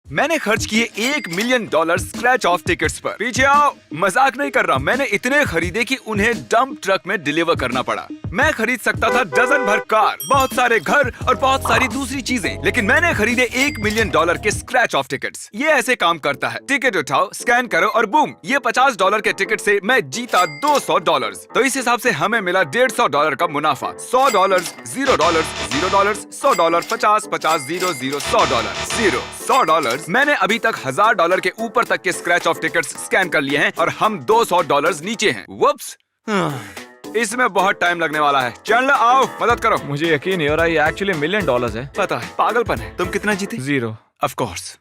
मैंने खर्च किए $1 मिलियन स्क्रैच ऑफ टिकट्स पर। पीछे आओ, मजाक नहीं कर रहा। मैंने इतने खरीदे कि उन्हें डंप ट्रक में डिलीवर करना पड़ा। मैं खरीद सकता था डजन भर कार, बहुत सारे घर और बहुत सारी दूसरी चीजें, लेकिन मैंने खरीदे $1 मिलियन के स्क्रैच ऑफ टिकट्स। ये ऐसे काम करता है। टिकट उठाओ, स्कैन करो और बूम, ये $50 के टिकट से मैं जीता $200। तो इस हिसाब से हमें मिला $150 का मुनाफा। $100, $0, $0, $100, 50, 50, 0, 0, $100, $100। मैंने अभी तक $1000 के ऊपर तक के स्क्रैच ऑफ टिकट्स स्कैन कर लिए हैं और हम $200 नीचे हैं। वुप्स, इसमें बहुत टाइम लगने वाला है। चैंडलर आओ, मदद करो। मुझे यकीन नहीं हो रहा, ये एक्चुअली $1 मिलियन है। पता है, पागलपन है। तुम कितना जीते? 0। Of course.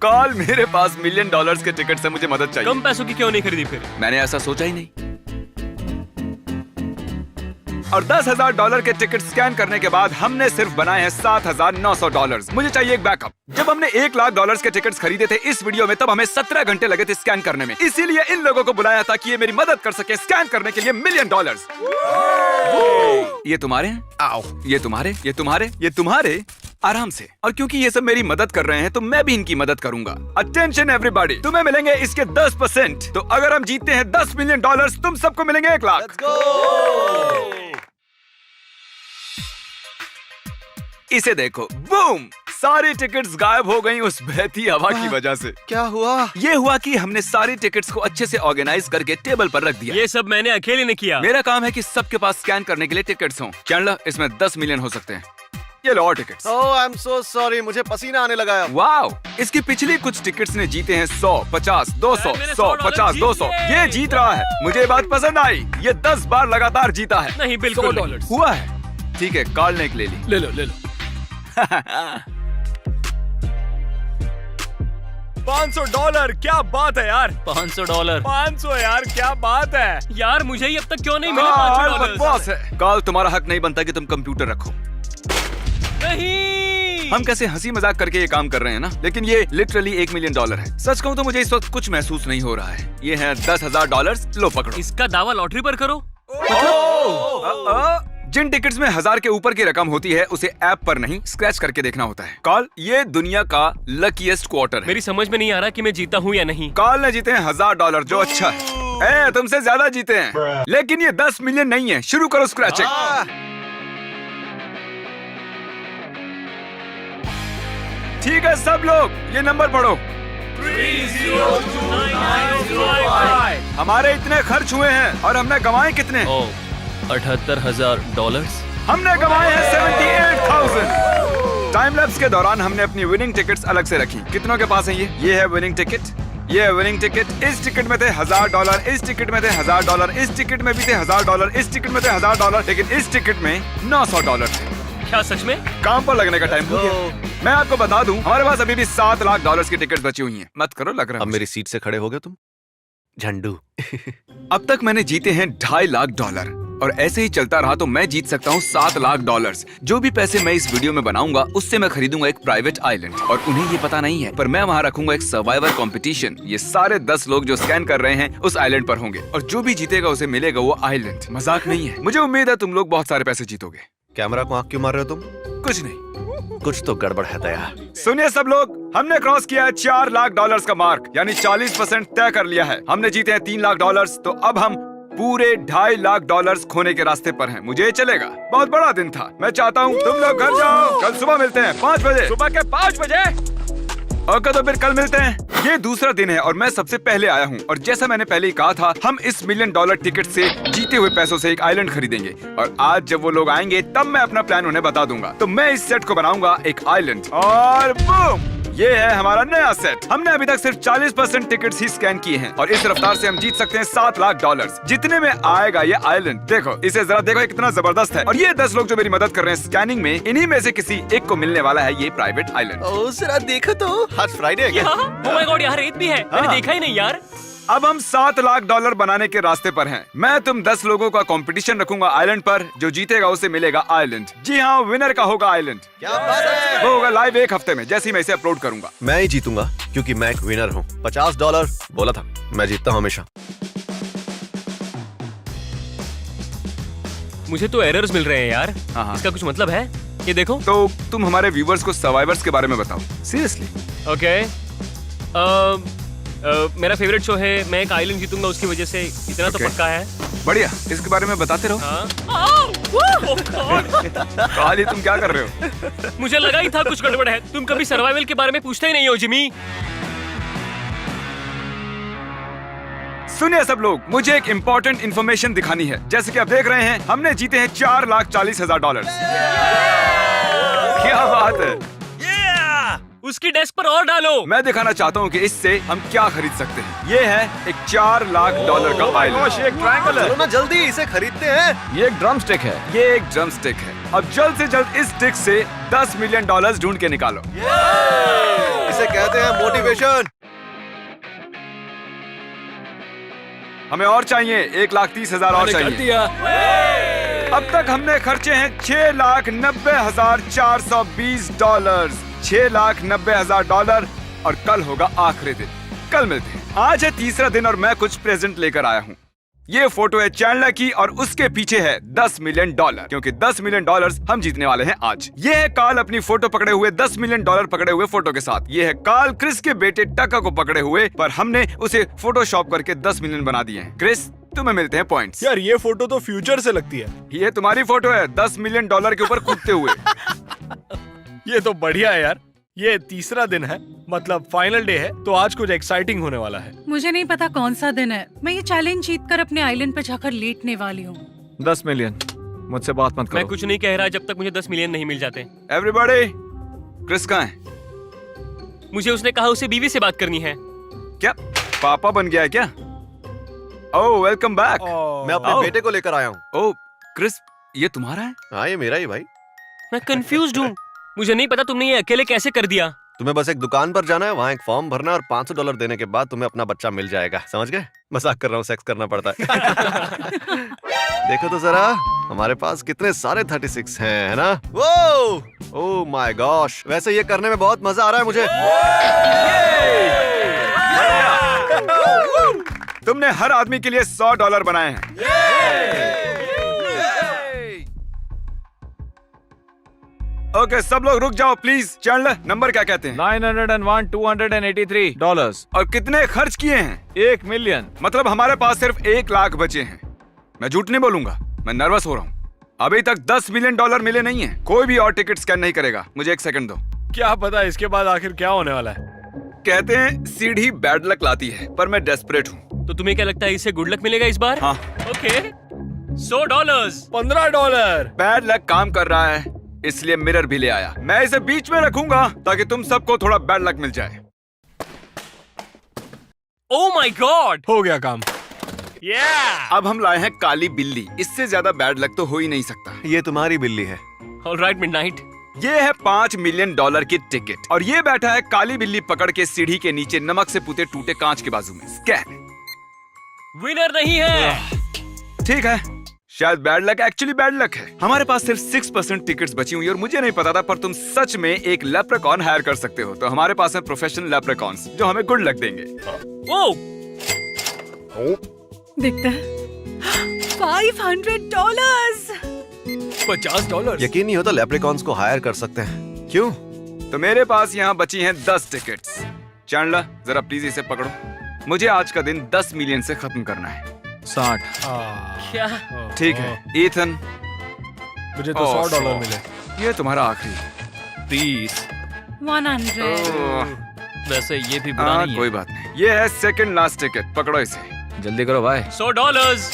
कॉल, मेरे पास $1 मिलियन के टिकट से मुझे मदद चाहिए। कम पैसों की क्यों नहीं खरीदी फिर? मैंने ऐसा सोचा ही नहीं। और $10,000 के टिकट स्कैन करने के बाद हमने सिर्फ बनाए हैं $7,900। मुझे चाहिए एक बैकअप। जब हमने $1 लाख के टिकट्स खरीदे थे इस वीडियो में, तब हमें 17 घंटे लगे थे स्कैन करने में। इसीलिए इन लोगों को बुलाया था कि ये मेरी मदद कर सके स्कैन करने के लिए $1 मिलियन। ये तुम्हारे हैं? आओ, ये तुम्हारे, ये तुम्हारे, ये तुम्हारे। आराम से। और क्योंकि ये सब मेरी मदद कर रहे हैं तो मैं भी इनकी मदद करूंगा। अटेंशन एवरीबॉडी, तुम्हें मिलेंगे इसके 10%। तो अगर हम जीतते हैं $10 मिलियन, तुम सबको मिलेंगे 1 लाख। इसे देखो, बूम, सारी टिकट्स गायब हो गई उस बहती हवा की वजह से। क्या हुआ? ये हुआ कि हमने सारी टिकट्स को अच्छे से ऑर्गेनाइज करके टेबल पर रख दिया। ये सब मैंने अकेले ने किया। मेरा काम है कि सबके पास स्कैन करने के लिए टिकट्स हों। चैंडलर, इसमें 10 मिलियन हो सकते हैं। ये लो और tickets. Oh, I am so sorry, मुझे पसीना आने लगा है। वाओ, इसकी पिछली कुछ टिकट्स ने जीते हैं 100, 50, 200, मेरे 100, 50, जीत 200। गए। ये जीत रहा है। मुझे ये बात पसंद आई। ये 10 बार लगातार जीता है। नहीं, बिल्कुल नहीं। हुआ है। ठीक है, कार्ल ने एक ले ली। ले लो, ले लो। $500, क्या बात है यार। $500। 500 यार, क्या बात है। यार, मुझे ही अब तक क्यों नहीं मिले कार्ल, $500? बकवास है। कार्ल, तुम्हारा हक नहीं बनता कि तुम कंप्यूटर रखो। नहीं। हम कैसे हंसी मजाक करके ये काम कर रहे हैं ना, लेकिन ये लिटरली $1 मिलियन है। सच कहूँ तो मुझे इस वक्त कुछ महसूस नहीं हो रहा है। ये है $10,000। लो पकड़ो। इसका दावा लॉटरी पर करो। जिन टिकट्स में 1000 के ऊपर की रकम होती है उसे ऐप पर नहीं, स्क्रैच करके देखना होता है। कार्ल, ये दुनिया का लकीएस्ट क्वार्टर है। मेरी समझ में नहीं आ रहा कि मैं जीता हूँ या नहीं। कार्ल ने जीते हैं $1000, जो अच्छा है। तुमसे ज्यादा जीते हैं, लेकिन ये 10 मिलियन नहीं है। शुरू करो स्क्रैचिंग। ठीक है सब लोग, ये नंबर पढ़ो। 3029905। हमारे इतने खर्च हुए हैं और हमने कमाए कितने? $78,000। हमने कमाए हैं 78,000। टाइम लैप्स के दौरान हमने अपनी विनिंग टिकट्स अलग से रखी। कितनों के पास है ये है विनिंग टिकट, ये है विनिंग टिकट। इस टिकट में थे $1000, इस टिकट में थे $1000, इस टिकट में भी थे $1000, इस टिकट में थे $1000, लेकिन इस टिकट में $900 थे। क्या सच में? काम पर लगने का टाइम हो गया। मैं आपको बता दूं, हमारे पास अभी भी $7 लाख की टिकट बची हुई हैं। मत करो, लग रहा है। अब मेरी सीट से खड़े हो गए तुम, झंडू। अब तक मैंने जीते हैं $2.5 लाख और ऐसे ही चलता रहा तो मैं जीत सकता हूँ $7 लाख। जो भी पैसे मैं इस वीडियो में बनाऊंगा उससे मैं खरीदूंगा एक प्राइवेट आइलैंड, और उन्हें ये पता नहीं है, पर मैं वहाँ रखूंगा एक सर्वाइवर कंपटीशन। ये सारे 10 लोग जो स्कैन कर रहे हैं उस आइलैंड पर होंगे, और जो भी जीतेगा उसे मिलेगा वो आइलैंड। मजाक नहीं है। मुझे उम्मीद है तुम लोग बहुत सारे पैसे जीतोगे। कैमरा को आंख क्यों मार रहे हो तुम? कुछ नहीं। कुछ तो गड़बड़ है दया। सुनिए सब लोग, हमने क्रॉस किया है $4 लाख का मार्क, यानी 40% तय कर लिया है। हमने जीते हैं $3 लाख, तो अब हम पूरे $2.5 लाख खोने के रास्ते पर हैं। मुझे चलेगा। बहुत बड़ा दिन था। मैं चाहता हूँ तुम लोग घर जाओ। कल सुबह मिलते हैं 5 बजे। सुबह के 5 बजे? ओके, तो फिर कल मिलते हैं। ये दूसरा दिन है और मैं सबसे पहले आया हूँ, और जैसा मैंने पहले ही कहा था, हम इस $1 मिलियन टिकट से जीते हुए पैसों से एक आइलैंड खरीदेंगे। और आज जब वो लोग आएंगे तब मैं अपना प्लान उन्हें बता दूंगा। तो मैं इस सेट को बनाऊंगा एक आइलैंड, और बूम, ये है हमारा नया सेट। हमने अभी तक सिर्फ 40% टिकट्स ही स्कैन किए हैं, और इस रफ्तार से हम जीत सकते हैं $7 लाख। जितने में आएगा ये आइलैंड, देखो इसे जरा देखो, कितना जबरदस्त है। और ये 10 लोग जो मेरी मदद कर रहे हैं स्कैनिंग में, इन्हीं में से किसी एक को मिलने वाला है ये प्राइवेट आइलैंड। ओह, जरा देखो तो, आज फ्राइडे है क्या? ओह माय गॉड, यहाँ रेत भी है। मैंने देखा ही नहीं यार। अब हम $7 लाख बनाने के रास्ते पर हैं। मैं तुम 10 लोगों का कंपटीशन रखूंगा आइलैंड पर। जो जीतेगा उसे मिलेगा आइलैंड। जी हाँ, विनर का होगा आइलैंड। क्या बात है? वो होगा लाइव 1 हफ्ते में, जैसे ही मैं इसे अपलोड करूंगा। मैं ही जीतूंगा क्योंकि मैं एक विनर हूँ। $50 बोला था, मैं जीतता हूँ हमेशा। मुझे तो एरर्स मिल रहे हैं यार। हाँ। इसका कुछ मतलब है? ये देखो। तो तुम हमारे व्यूवर्स को सर्वाइवर्स के बारे में बताओ, सीरियसली। ओके। मेरा फेवरेट शो है, मैं एक आइलैंड जीतूंगा उसकी वजह से, इतना तो Okay. पक्का है। बढ़िया, इसके बारे में बताते रहो। हाँ। Oh God! काली, तुम क्या कर रहे हो? मुझे लगा ही था कुछ गड़बड़ है। तुम कभी सर्वाइवल के बारे में पूछते ही नहीं हो जिमी। सुनिए सब लोग, मुझे एक इम्पोर्टेंट इन्फॉर्मेशन दिखानी है। जैसे कि आप देख रहे हैं, हमने जीते हैं $4,40,000। क्या बात है। उसकी डेस्क पर और डालो। मैं दिखाना चाहता हूँ कि इससे हम क्या खरीद सकते हैं। ये है एक $4 लाख का आइलैंड। ये एक ट्रायंगल चलो है। ना जल्दी इसे खरीदते हैं। ये एक ड्रम स्टिक है। ये एक ड्रम स्टिक है। अब जल्द से जल्द इस स्टिक से $10 मिलियन ढूंढ के निकालो। इसे कहते हैं मोटिवेशन। हमें और चाहिए, 1,30,000 और चाहिए। अब तक हमने खर्चे हैं $6,90,420, $6,90,000, और कल होगा आखिरी दिन। कल मिलते हैं। आज है तीसरा दिन और मैं कुछ प्रेजेंट लेकर आया हूँ। ये फोटो है चैंडलर की और उसके पीछे है $10 मिलियन, क्योंकि $10 मिलियन हम जीतने वाले हैं आज। ये है कार्ल अपनी फोटो पकड़े हुए $10 मिलियन पकड़े हुए फोटो के साथ। ये है कार्ल क्रिस के बेटे टका को पकड़े हुए, पर हमने उसे फोटोशॉप करके 10 मिलियन बना दिए हैं। क्रिस, तुम्हें मिलते हैं पॉइंट्स। यार ये फोटो तो फ्यूचर से लगती है। ये तुम्हारी फोटो है $10 मिलियन के ऊपर कूदते हुए। ये तो बढ़िया है यार। ये तीसरा दिन है, मतलब फाइनल डे है, तो आज कुछ एक्साइटिंग होने वाला है। मुझे नहीं पता कौन सा दिन है। मैं ये चैलेंज जीतकर अपने आइलैंड पे जाकर लेटने वाली हूँ। 10 मिलियन। मुझसे बात मत मैं करो। कुछ नहीं कह रहा जब तक मुझे 10 मिलियन नहीं मिल जाते। एवरीबॉडी, क्रिस कहाँ है? मुझे उसने कहा उसे बीवी से बात करनी है। क्या पापा बन गया है क्या? ओह, वेलकम बैक। मैं अपने आओ। बेटे को लेकर आया हूँ। ओह क्रिस, ये तुम्हारा है? हाँ, ये मेरा ही भाई। मैं कंफ्यूज्ड हूँ। मुझे नहीं पता तुमने ये अकेले कैसे कर दिया। तुम्हें बस एक दुकान पर जाना है, वहाँ एक फॉर्म भरना है और $500 देने के बाद तुम्हें अपना बच्चा मिल जाएगा। समझ गए? मजाक कर रहा हूँ, सेक्स करना पड़ता है। देखो तो जरा, हमारे पास कितने सारे 36 हैं, है ना? वो ओह माय गॉश, वैसे ये करने में बहुत मजा आ रहा है मुझे। तुमने हर आदमी के लिए $100 बनाए हैं। ओके, सब लोग रुक जाओ प्लीज। चैंडलर, नंबर क्या कहते हैं? 901 $283। और कितने खर्च किए हैं? 1 मिलियन। मतलब हमारे पास सिर्फ 1 लाख बचे हैं। मैं झूठ नहीं बोलूंगा, मैं नर्वस हो रहा हूँ। अभी तक $10 मिलियन मिले नहीं है। कोई भी और टिकट स्कैन नहीं करेगा। मुझे 1 सेकंड दो। क्या पता इसके बाद आखिर क्या होने वाला है। कहते हैं सीढ़ी बैड लक लाती है, पर मैं डेस्परेट हूँ। तो तुम्हें क्या लगता है इससे गुड लक मिलेगा इस बार? हाँ। ओके। $100। $15। बैड लक काम कर रहा है, इसलिए मिरर भी ले आया। मैं इसे बीच में रखूंगा ताकि तुम सबको थोड़ा बैड लक मिल जाए। ओह माय गॉड, हो गया काम। अब हम लाए हैं काली बिल्ली। इससे ज्यादा बैड लक तो हो ही नहीं सकता। ये तुम्हारी बिल्ली है। Alright midnight. ये है $5 मिलियन की टिकट, और ये बैठा है काली बिल्ली पकड़ के सीढ़ी के नीचे नमक से पुते टूटे कांच के बाजू में। स्कैन। विनर नहीं है। ठीक है, शायद bad luck actually bad luck है। हमारे पास सिर्फ 6% टिकट्स बची हुई और मुझे नहीं पता था, पर तुम सच में एक लेप्रेकॉन हायर कर सकते हो। तो हमारे पास है प्रोफेशनल लेप्रेकॉन्स जो हमें गुड लक देंगे। ओह, देखते हैं। $500। $50। यकीन नहीं होता लेप्रिकॉन्स को हायर कर सकते हैं। क्यों? तो मेरे पास यहाँ बची हैं 10 टिकट्स। चैंडलर, जरा प्लीज इसे पकड़ो। मुझे आज का दिन 10 मिलियन से खत्म करना है। 60। क्या? ठीक है ईथन, मुझे तो $100 मिले। ये तुम्हारा आखिरी। 30। 100। वैसे ये भी बुरा हाँ, नहीं है। कोई बात नहीं। ये है सेकंड लास्ट टिकट, पकड़ो इसे। जल्दी करो भाई। $100।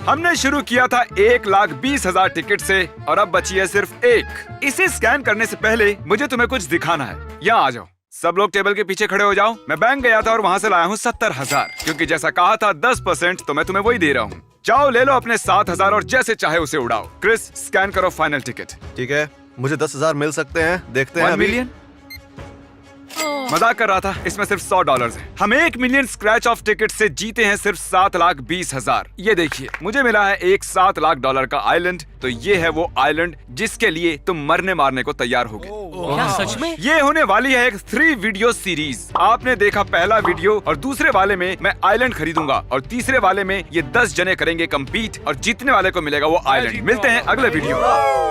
हमने शुरू किया था 1,20,000 टिकट से और अब बची है सिर्फ 1। इसे स्कैन करने से पहले मुझे तुम्हें कुछ दिखाना है। यहाँ आ जाओ, सब लोग टेबल के पीछे खड़े हो जाओ। मैं बैंक गया था और वहाँ से लाया हूँ 70,000, क्योंकि जैसा कहा था 10%, तो मैं तुम्हें वही दे रहा हूँ। जाओ ले लो अपने 7,000 और जैसे चाहे उसे उड़ाओ। क्रिस, स्कैन करो फाइनल टिकट। ठीक है, मुझे 10,000 मिल सकते हैं। देखते हैं 1 अभी। मिलियन? मजाक कर रहा था, इसमें सिर्फ $100 है। हम 1 मिलियन स्क्रैच ऑफ टिकट से जीते हैं सिर्फ 7,20,000। ये देखिए, मुझे मिला है एक $7 लाख का आइलैंड। तो ये है वो आइलैंड जिसके लिए तुम मरने मारने को तैयार होगे। क्या सच में? ये होने वाली है एक 3 वीडियो सीरीज। आपने देखा पहला वीडियो, और दूसरे वाले में मैं आइलैंड खरीदूंगा और तीसरे वाले में ये 10 जने करेंगे कम्पीट और जीतने वाले को मिलेगा वो आइलैंड। मिलते हैं अगले वीडियो।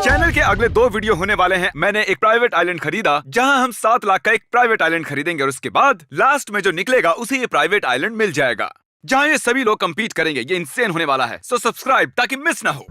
चैनल के अगले 2 वीडियो होने वाले हैं। मैंने एक प्राइवेट आइलैंड खरीदा जहां हम 7 लाख का एक प्राइवेट आइलैंड खरीदेंगे और उसके बाद लास्ट में जो निकलेगा उसे ये प्राइवेट आइलैंड मिल जाएगा जहां ये सभी लोग कम्पीट करेंगे। ये इंसेन होने वाला है, सो सब्सक्राइब ताकि मिस ना हो।